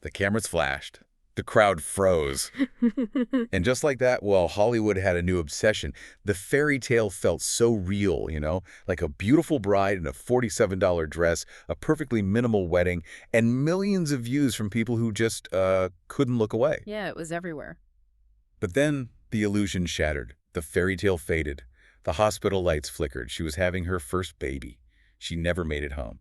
The cameras flashed. The crowd froze. And just like that, well, Hollywood had a new obsession. The fairy tale felt so real, like a beautiful bride in a $47 dress, a perfectly minimal wedding, and millions of views from people who just couldn't look away. Yeah, it was everywhere. But then the illusion shattered. The fairy tale faded. The hospital lights flickered. She was having her first baby. She never made it home.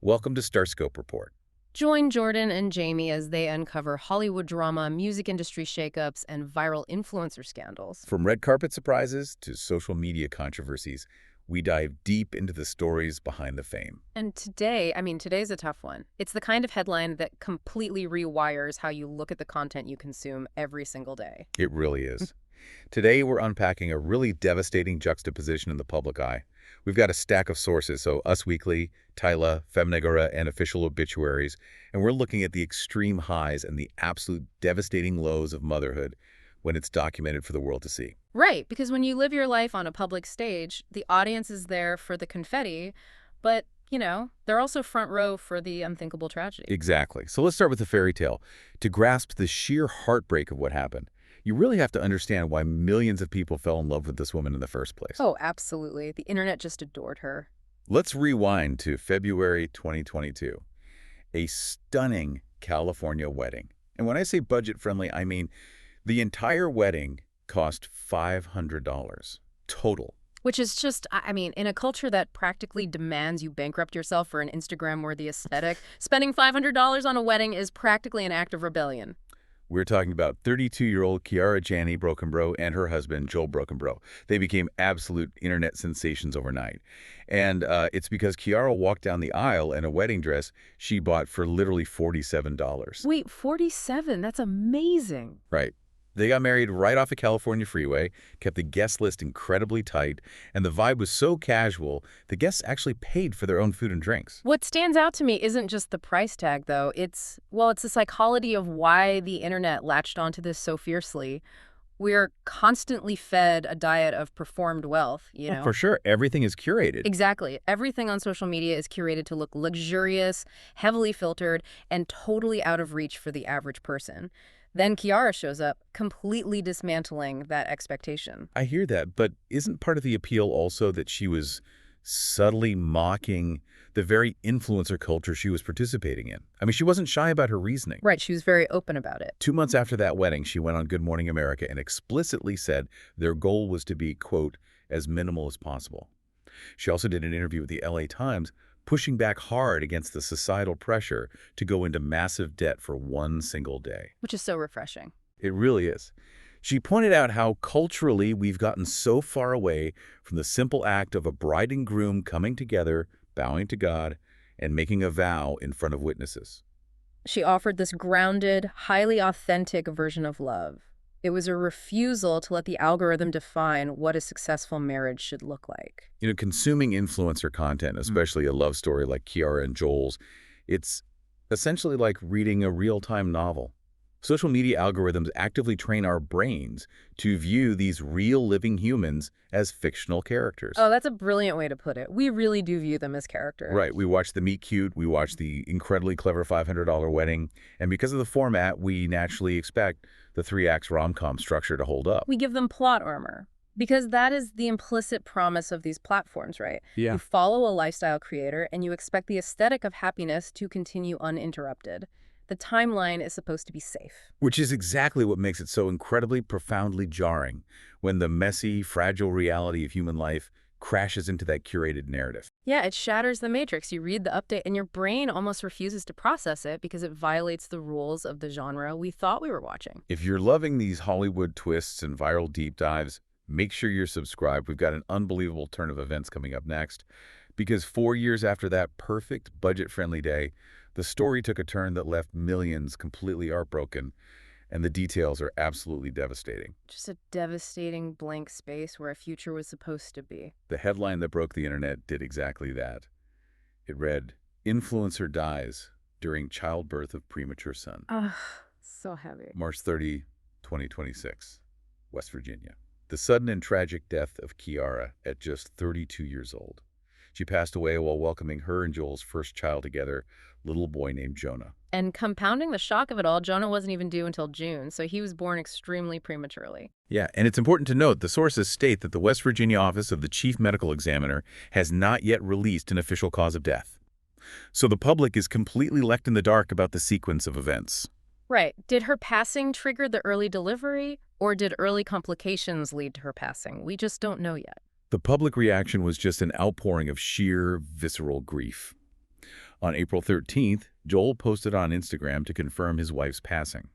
Welcome to Starscope Report. Join Jordan and Jamie as they uncover Hollywood drama, music industry shakeups, and viral influencer scandals. From red carpet surprises to social media controversies, we dive deep into the stories behind the fame. And today's a tough one. It's the kind of headline that completely rewires how you look at the content you consume every single day. It really is. Today, we're unpacking a really devastating juxtaposition in the public eye. We've got a stack of sources, so Us Weekly, Tyla, Femnegora, and official obituaries, and we're looking at the extreme highs and the absolute devastating lows of motherhood when it's documented for the world to see. Right, because when you live your life on a public stage, the audience is there for the confetti, but, they're also front row for the unthinkable tragedy. Exactly. So let's start with the fairy tale. To grasp the sheer heartbreak of what happened, you really have to understand why millions of people fell in love with this woman in the first place. Oh, absolutely. The internet just adored her. Let's rewind to February 2022, a stunning California wedding. And when I say budget-friendly, I mean the entire wedding cost $500 total. Which is just, in a culture that practically demands you bankrupt yourself for an Instagram-worthy aesthetic, spending $500 on a wedding is practically an act of rebellion. We're talking about 32-year-old Kiara Brokenbrough and her husband, Joel Brokenbrough. They became absolute internet sensations overnight. And it's because Kiara walked down the aisle in a wedding dress she bought for literally $47. Wait, 47? That's amazing. Right. They got married right off a California freeway, kept the guest list incredibly tight, and the vibe was so casual, the guests actually paid for their own food and drinks. What stands out to me isn't just the price tag, though. It's the psychology of why the internet latched onto this so fiercely. We're constantly fed a diet of performed wealth, Oh, for sure. Everything is curated. Exactly. Everything on social media is curated to look luxurious, heavily filtered, and totally out of reach for the average person. Then Kiara shows up, completely dismantling that expectation. I hear that, but isn't part of the appeal also that she was subtly mocking the very influencer culture she was participating in? I mean, she wasn't shy about her reasoning. Right, she was very open about it. 2 months after that wedding, she went on Good Morning America and explicitly said their goal was to be, quote, as minimal as possible. She also did an interview with the LA Times, pushing back hard against the societal pressure to go into massive debt for one single day. Which is so refreshing. It really is. She pointed out how culturally we've gotten so far away from the simple act of a bride and groom coming together, bowing to God, and making a vow in front of witnesses. She offered this grounded, highly authentic version of love. It was a refusal to let the algorithm define what a successful marriage should look like. Consuming influencer content, especially a love story like Kiara and Joel's, it's essentially like reading a real-time novel. Social media algorithms actively train our brains to view these real living humans as fictional characters. Oh, that's a brilliant way to put it. We really do view them as characters. Right. We watch the meet cute, we watch the incredibly clever $500 wedding, and because of the format, we naturally expect the 3-act rom-com structure to hold up. We give them plot armor. Because that is the implicit promise of these platforms, right? Yeah. You follow a lifestyle creator and you expect the aesthetic of happiness to continue uninterrupted. The timeline is supposed to be safe. Which is exactly what makes it so incredibly profoundly jarring when the messy, fragile reality of human life crashes into that curated narrative. Yeah, it shatters the matrix. You read the update and your brain almost refuses to process it because it violates the rules of the genre we thought we were watching. If you're loving these Hollywood twists and viral deep dives, make sure you're subscribed. We've got an unbelievable turn of events coming up next. Because 4 years after that perfect budget-friendly day, the story took a turn that left millions completely heartbroken, and the details are absolutely devastating. Just a devastating blank space where a future was supposed to be. The headline that broke the internet did exactly that. It read, "Influencer dies during childbirth of premature son." Ugh, so heavy. March 30, 2026, West Virginia. The sudden and tragic death of Kiara at just 32 years old. She passed away while welcoming her and Joel's first child together, a little boy named Jonah. And compounding the shock of it all, Jonah wasn't even due until June, so he was born extremely prematurely. Yeah, and it's important to note the sources state that the West Virginia office of the chief medical examiner has not yet released an official cause of death. So the public is completely left in the dark about the sequence of events. Right. Did her passing trigger the early delivery, or did early complications lead to her passing? We just don't know yet. The public reaction was just an outpouring of sheer, visceral grief. On April 13th, Joel posted on Instagram to confirm his wife's passing.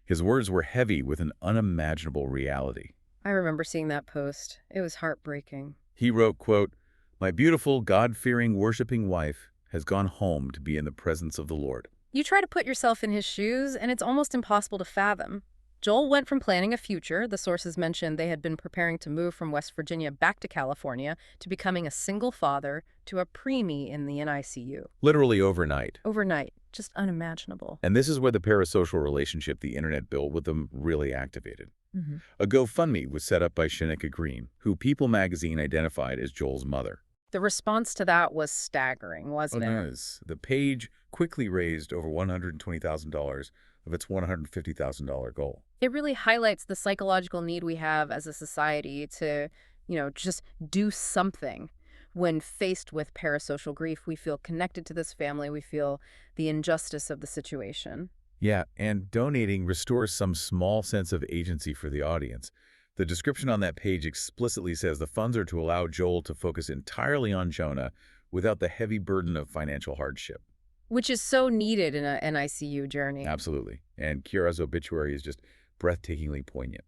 His words were heavy with an unimaginable reality. I remember seeing that post. It was heartbreaking. He wrote, quote, "My beautiful, God-fearing, worshiping wife has gone home to be in the presence of the Lord." You try to put yourself in his shoes, and it's almost impossible to fathom. Joel went from planning a future, the sources mentioned they had been preparing to move from West Virginia back to California, to becoming a single father, to a preemie in the NICU. Literally overnight. Overnight. Just unimaginable. And this is where the parasocial relationship the internet built with them really activated. Mm-hmm. A GoFundMe was set up by Shanika Green, who People magazine identified as Joel's mother. The response to that was staggering, wasn't it? The page quickly raised over $120,000 of its $150,000 goal. It really highlights the psychological need we have as a society to, just do something. When faced with parasocial grief, we feel connected to this family. We feel the injustice of the situation. Yeah, and donating restores some small sense of agency for the audience. The description on that page explicitly says the funds are to allow Joel to focus entirely on Jonah without the heavy burden of financial hardship. Which is so needed in an NICU journey. Absolutely. And Kiara's obituary is just breathtakingly poignant.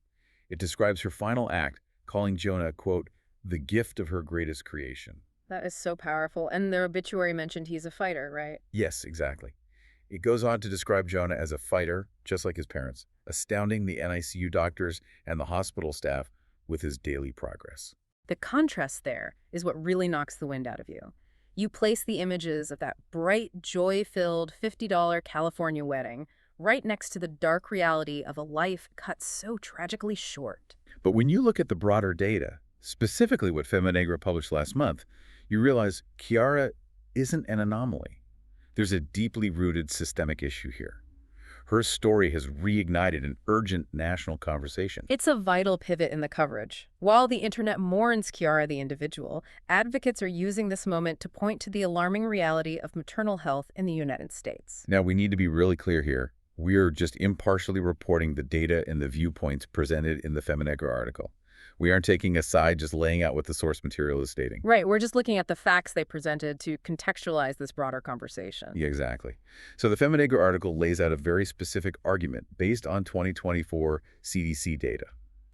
It describes her final act, calling Jonah, quote, "the gift of her greatest creation." That is so powerful. And the obituary mentioned he's a fighter, right? Yes, exactly. It goes on to describe Jonah as a fighter, just like his parents, astounding the NICU doctors and the hospital staff with his daily progress. The contrast there is what really knocks the wind out of you. You place the images of that bright, joy-filled $50 California wedding right next to the dark reality of a life cut so tragically short. But when you look at the broader data, specifically what Feminegra published last month, you realize Kiara isn't an anomaly. There's a deeply rooted systemic issue here. Her story has reignited an urgent national conversation. It's a vital pivot in the coverage. While the internet mourns Kiara the individual, advocates are using this moment to point to the alarming reality of maternal health in the United States. Now, we need to be really clear here. We're just impartially reporting the data and the viewpoints presented in the Feminegra article. We aren't taking a side, just laying out what the source material is stating. Right, we're just looking at the facts they presented to contextualize this broader conversation. Yeah, exactly. So the Feminegra article lays out a very specific argument based on 2024 CDC data.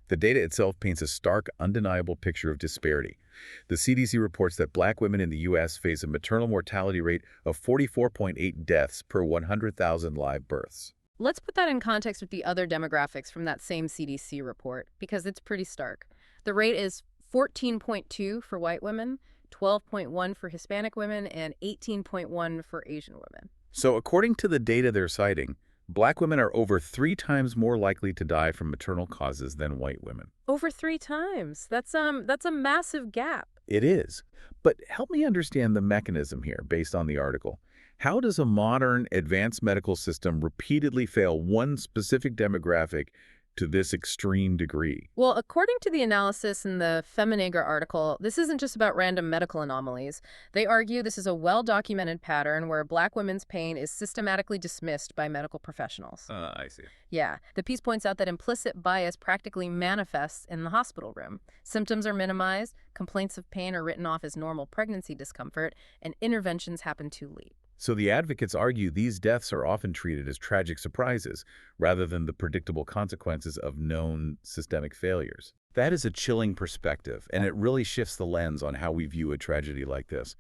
The data itself paints a stark, undeniable picture of disparity. The CDC reports that Black women in the U.S. face a maternal mortality rate of 44.8 deaths per 100,000 live births. Let's put that in context with the other demographics from that same CDC report, because it's pretty stark. The rate is 14.2 for white women, 12.1 for Hispanic women, and 18.1 for Asian women. So according to the data they're citing, Black women are over 3 times more likely to die from maternal causes than white women. Over 3 times. That's a massive gap. It is. But help me understand the mechanism here based on the article. How does a modern, advanced medical system repeatedly fail one specific demographic to this extreme degree? Well, according to the analysis in the Feminegra article, this isn't just about random medical anomalies. They argue this is a well-documented pattern where Black women's pain is systematically dismissed by medical professionals. I see. Yeah. The piece points out that implicit bias practically manifests in the hospital room. Symptoms are minimized, complaints of pain are written off as normal pregnancy discomfort, and interventions happen too late. So the advocates argue these deaths are often treated as tragic surprises rather than the predictable consequences of known systemic failures. That is a chilling perspective, and it really shifts the lens on how we view a tragedy like this.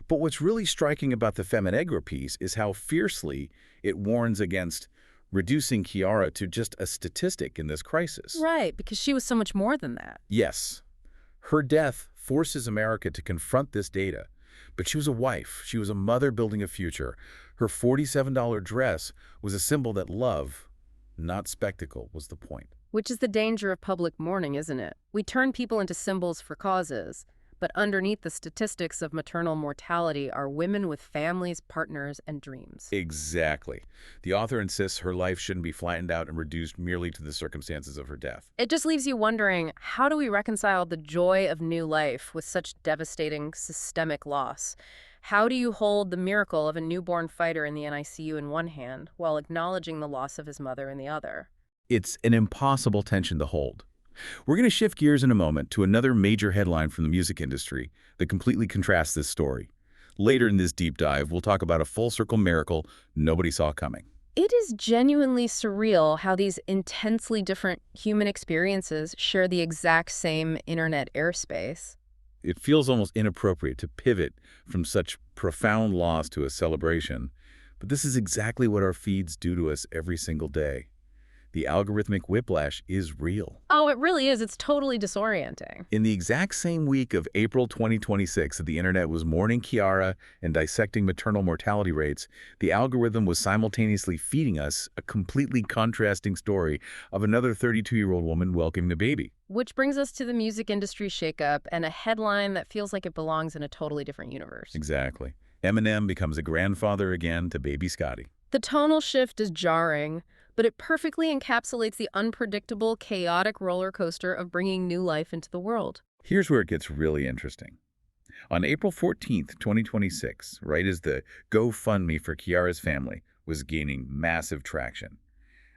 But what's really striking about the Feminegra piece is how fiercely it warns against reducing Kiara to just a statistic in this crisis. Right, because she was so much more than that. Yes. Her death forces America to confront this data. But she was a wife. She was a mother building a future. Her $47 dress was a symbol that love, not spectacle, was the point. Which is the danger of public mourning, isn't it? We turn people into symbols for causes. But underneath the statistics of maternal mortality are women with families, partners, and dreams. Exactly. The author insists her life shouldn't be flattened out and reduced merely to the circumstances of her death. It just leaves you wondering, how do we reconcile the joy of new life with such devastating systemic loss? How do you hold the miracle of a newborn fighter in the NICU in one hand while acknowledging the loss of his mother in the other? It's an impossible tension to hold. We're going to shift gears in a moment to another major headline from the music industry that completely contrasts this story. Later in this deep dive, we'll talk about a full-circle miracle nobody saw coming. It is genuinely surreal how these intensely different human experiences share the exact same internet airspace. It feels almost inappropriate to pivot from such profound loss to a celebration, but this is exactly what our feeds do to us every single day. The algorithmic whiplash is real. Oh, it really is. It's totally disorienting. In the exact same week of April 2026 that the internet was mourning Kiara and dissecting maternal mortality rates, the algorithm was simultaneously feeding us a completely contrasting story of another 32-year-old woman welcoming a baby. Which brings us to the music industry shakeup and a headline that feels like it belongs in a totally different universe. Exactly. Eminem becomes a grandfather again to baby Scotty. The tonal shift is jarring, but it perfectly encapsulates the unpredictable, chaotic roller coaster of bringing new life into the world. Here's where it gets really interesting. On April 14th, 2026, right as the GoFundMe for Kiara's family was gaining massive traction,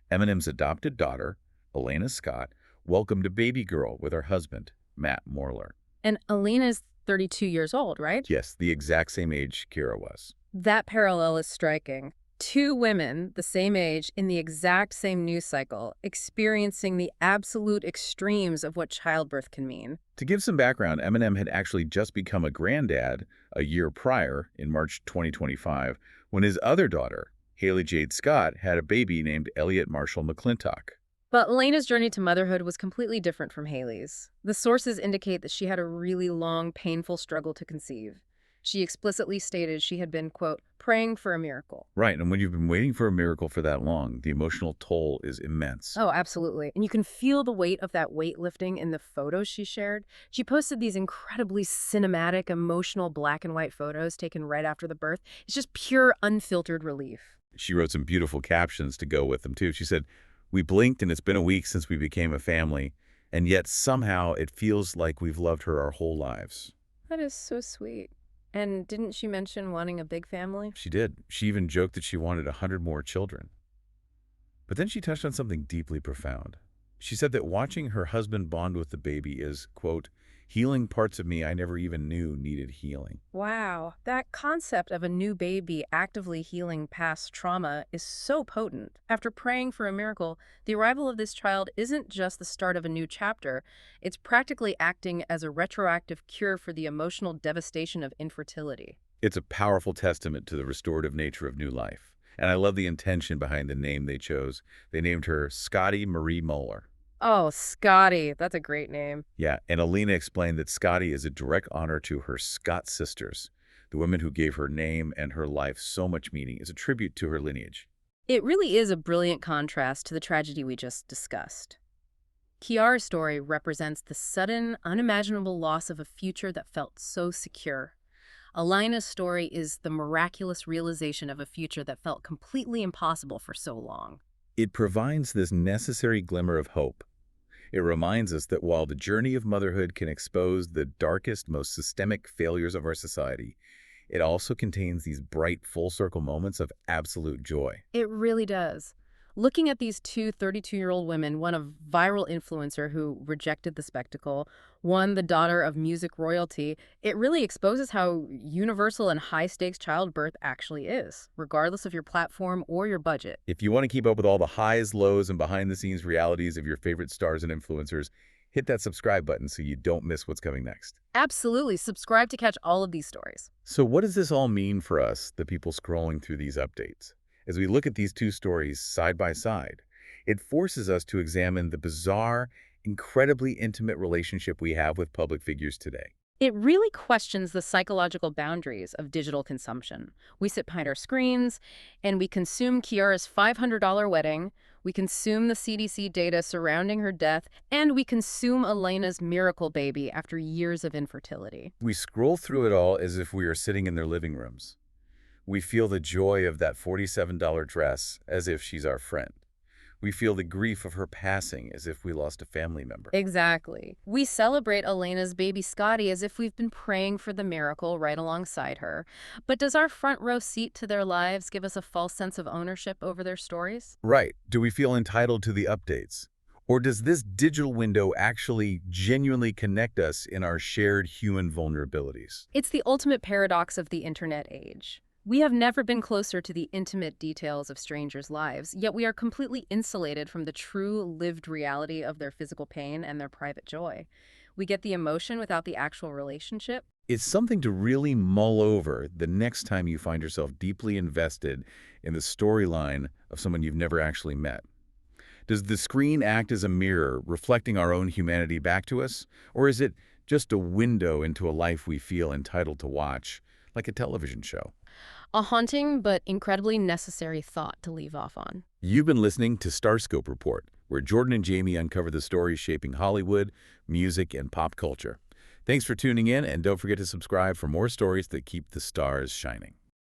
Eminem's adopted daughter, Elena Scott, welcomed a baby girl with her husband, Matt Morler. And Alina's 32 years old, right? Yes, the exact same age Kiara was. That parallel is striking. Two women the same age in the exact same news cycle, experiencing the absolute extremes of what childbirth can mean. To give some background, Eminem had actually just become a granddad a year prior, in March 2025, when his other daughter, Haley Jade Scott, had a baby named Elliot Marshall McClintock. But Elena's journey to motherhood was completely different from Haley's. The sources indicate that she had a really long, painful struggle to conceive. She explicitly stated she had been, quote, praying for a miracle. Right, and when you've been waiting for a miracle for that long, the emotional toll is immense. Oh, absolutely. And you can feel the weight of that weightlifting in the photos she shared. She posted these incredibly cinematic, emotional black and white photos taken right after the birth. It's just pure, unfiltered relief. She wrote some beautiful captions to go with them, too. She said, "We blinked and it's been a week since we became a family, and yet somehow it feels like we've loved her our whole lives." That is so sweet. And didn't she mention wanting a big family? She did. She even joked that she wanted 100 more children. But then she touched on something deeply profound. She said that watching her husband bond with the baby is, quote, healing parts of me I never even knew needed healing. Wow, that concept of a new baby actively healing past trauma is so potent. After praying for a miracle, the arrival of this child isn't just the start of a new chapter, it's practically acting as a retroactive cure for the emotional devastation of infertility. It's a powerful testament to the restorative nature of new life. And I love the intention behind the name they chose. They named her Scotty Marie Moeller. Oh, Scotty, that's a great name. Yeah, and Alina explained that Scotty is a direct honor to her Scott sisters, the women who gave her name and her life so much meaning. It's a tribute to her lineage. It really is a brilliant contrast to the tragedy we just discussed. Kiara's story represents the sudden, unimaginable loss of a future that felt so secure. Alina's story is the miraculous realization of a future that felt completely impossible for so long. It provides this necessary glimmer of hope. It reminds us that while the journey of motherhood can expose the darkest, most systemic failures of our society, it also contains these bright, full-circle moments of absolute joy. It really does. Looking at these two 32-year-old women, one a viral influencer who rejected the spectacle, one the daughter of music royalty, it really exposes how universal and high-stakes childbirth actually is, regardless of your platform or your budget. If you want to keep up with all the highs, lows, and behind-the-scenes realities of your favorite stars and influencers, hit that subscribe button so you don't miss what's coming next. Absolutely. Subscribe to catch all of these stories. So what does this all mean for us, the people scrolling through these updates? As we look at these two stories side by side, it forces us to examine the bizarre, incredibly intimate relationship we have with public figures today. It really questions the psychological boundaries of digital consumption. We sit behind our screens, and we consume Kiara's $500 wedding, We consume the CDC data surrounding her death, and we consume Elena's miracle baby after years of infertility. We scroll through it all as if we are sitting in their living rooms. We feel the joy of that $47 dress as if she's our friend. We feel the grief of her passing as if we lost a family member. Exactly. We celebrate Elena's baby Scotty as if we've been praying for the miracle right alongside her. But does our front row seat to their lives give us a false sense of ownership over their stories? Right. Do we feel entitled to the updates? Or does this digital window actually genuinely connect us in our shared human vulnerabilities? It's the ultimate paradox of the internet age. We have never been closer to the intimate details of strangers' lives, yet we are completely insulated from the true lived reality of their physical pain and their private joy. We get the emotion without the actual relationship. It's something to really mull over the next time you find yourself deeply invested in the storyline of someone you've never actually met. Does the screen act as a mirror, reflecting our own humanity back to us? Or is it just a window into a life we feel entitled to watch, like a television show? A haunting but incredibly necessary thought to leave off on. You've been listening to Starscope Report, where Jordan and Jamie uncover the stories shaping Hollywood, music, and pop culture. Thanks for tuning in, and don't forget to subscribe for more stories that keep the stars shining.